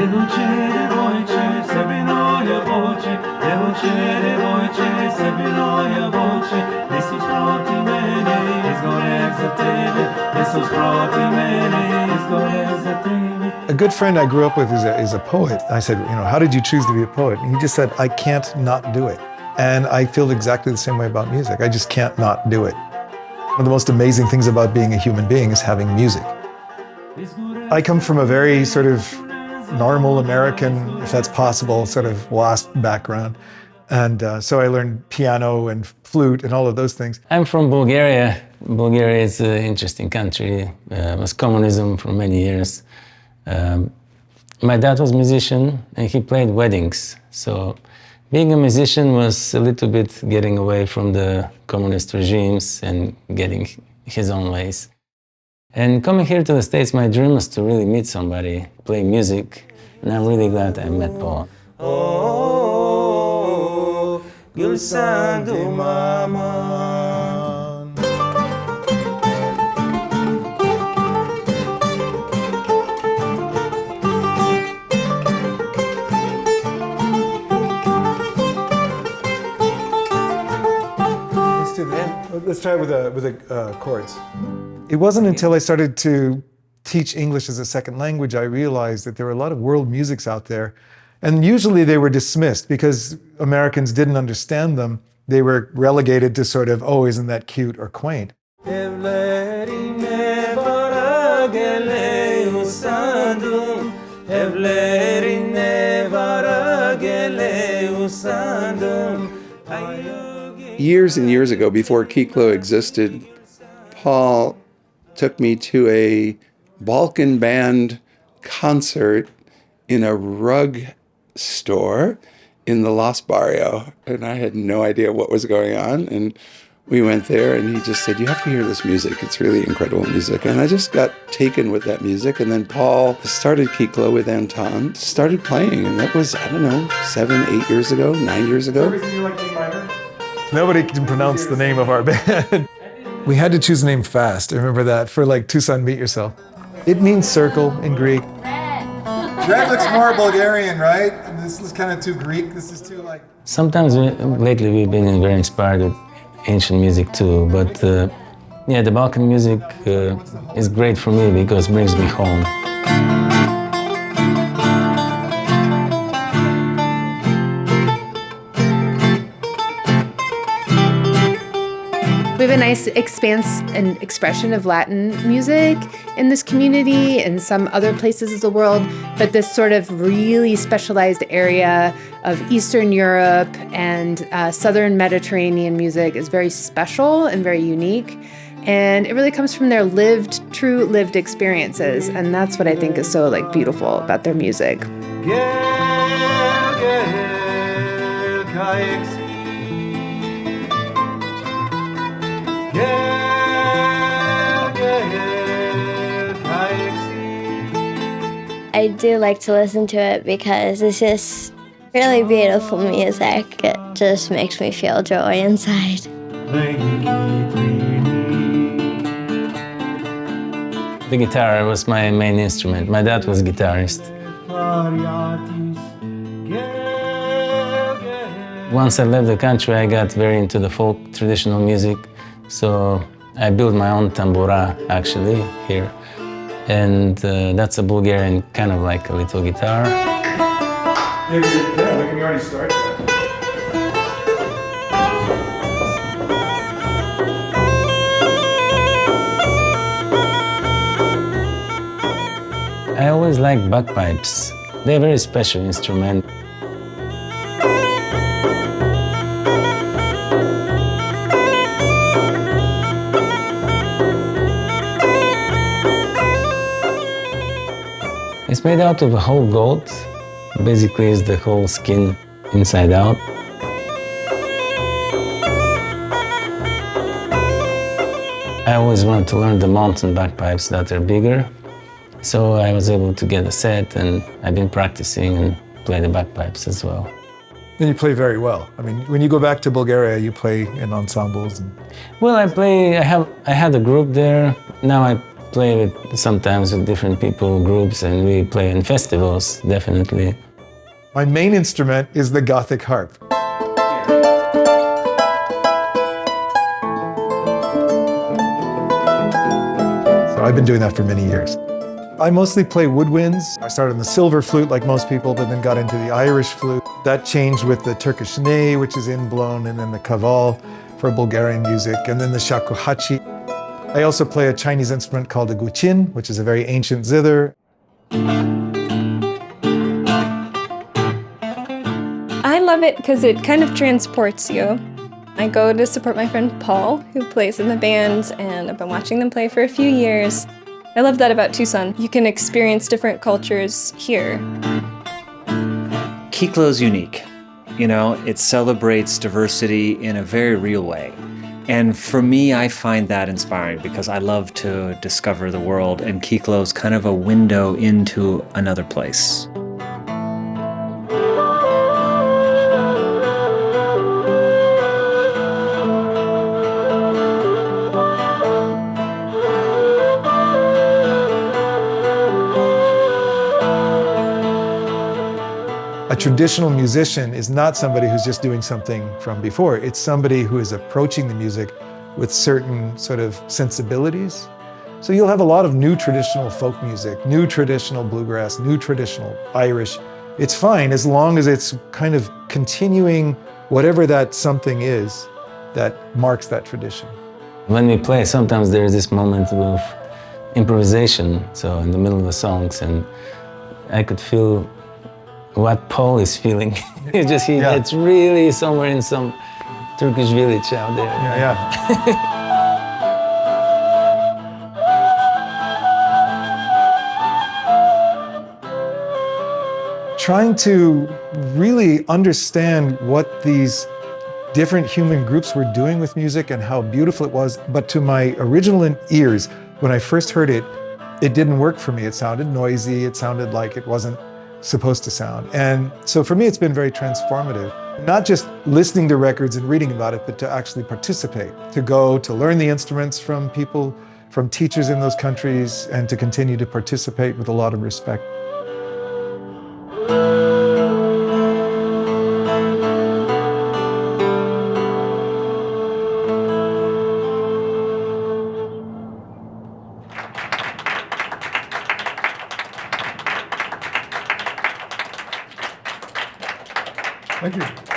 A good friend I grew up with is a poet. I said, how did you choose to be a poet? And he just said, I can't not do it. And I feel exactly the same way about music. I just can't not do it. One of the most amazing things about being a human being is having music. I come from a very sort of normal American, if that's possible, sort of WASP background. And so I learned piano and flute and all of those things. I'm from Bulgaria. Bulgaria is an interesting country. It was communism for many years. My dad was a musician and he played weddings. So being a musician was a little bit getting away from the communist regimes and getting his own ways. And coming here to the States, my dream was to really meet somebody, play music, and I'm really glad I met Paul. Let's try it with the chords. It wasn't until I started to teach English as a second language I realized that there were a lot of world musics out there, and usually they were dismissed because Americans didn't understand them. They were relegated to sort of, oh, isn't that cute or quaint. Years and years ago, before Kyklo existed, Paul took me to a Balkan band concert in a rug store in the Lost Barrio. And I had no idea what was going on. And we went there and he just said, you have to hear this music. It's really incredible music. And I just got taken with that music. And then Paul started Kyklo with Anton, started playing. And that was, 7, 8 years ago, 9 years ago. Nobody can pronounce the name of our band. We had to choose a name fast. I remember that for like Tucson, meet yourself. It means circle in Greek. Red looks more Bulgarian, right? And this is kind of too Greek. This is too like... Sometimes lately we've been very inspired with ancient music too, but yeah, the Balkan music is great for me because it brings me home. We have a nice expanse and expression of Latin music in this community and some other places of the world, but this sort of really specialized area of Eastern Europe and Southern Mediterranean music is very special and very unique. And it really comes from their true lived experiences. And that's what I think is so beautiful about their music. I do like to listen to it because it's just really beautiful music. It just makes me feel joy inside. The guitar was my main instrument. My dad was a guitarist. Once I left the country, I got very into the folk traditional music. So I built my own tambura, actually, here. And that's a Bulgarian kind of like a little guitar. Yeah, we can already start that. I always liked bagpipes. They're a very special instrument. It's made out of a whole goat. Basically, it's the whole skin inside out. I always wanted to learn the mountain bagpipes that are bigger. So I was able to get a set, and I've been practicing and play the bagpipes as well. And you play very well. I mean, when you go back to Bulgaria, you play in ensembles. Well, I had a group there. Now I play with sometimes with different people, groups, and we play in festivals, definitely. My main instrument is the Gothic harp. So I've been doing that for many years. I mostly play woodwinds. I started on the silver flute like most people, but then got into the Irish flute. That changed with the Turkish ney, which is in-blown, and then the kaval for Bulgarian music, and then the shakuhachi. I also play a Chinese instrument called a guqin, which is a very ancient zither. I love it because it kind of transports you. I go to support my friend Paul, who plays in the band, and I've been watching them play for a few years. I love that about Tucson. You can experience different cultures here. Kyklo is unique. You know, it celebrates diversity in a very real way. And for me, I find that inspiring because I love to discover the world, and Kyklo is kind of a window into another place. A traditional musician is not somebody who's just doing something from before. It's somebody who is approaching the music with certain sort of sensibilities. So you'll have a lot of new traditional folk music, new traditional bluegrass, new traditional Irish. It's fine as long as it's kind of continuing whatever that something is that marks that tradition. When we play, sometimes there's this moment of improvisation, so in the middle of the songs, and I could feel what Paul is feeling. It's really somewhere in some Turkish village out there. Trying to really understand what these different human groups were doing with music and how beautiful it was, but to my original ears, when I first heard it, it didn't work for me. It sounded noisy, it sounded like it wasn't supposed to sound. And so for me, it's been very transformative. Not just listening to records and reading about it, but to actually participate, to go to learn the instruments from people, from teachers in those countries, and to continue to participate with a lot of respect. Thank you.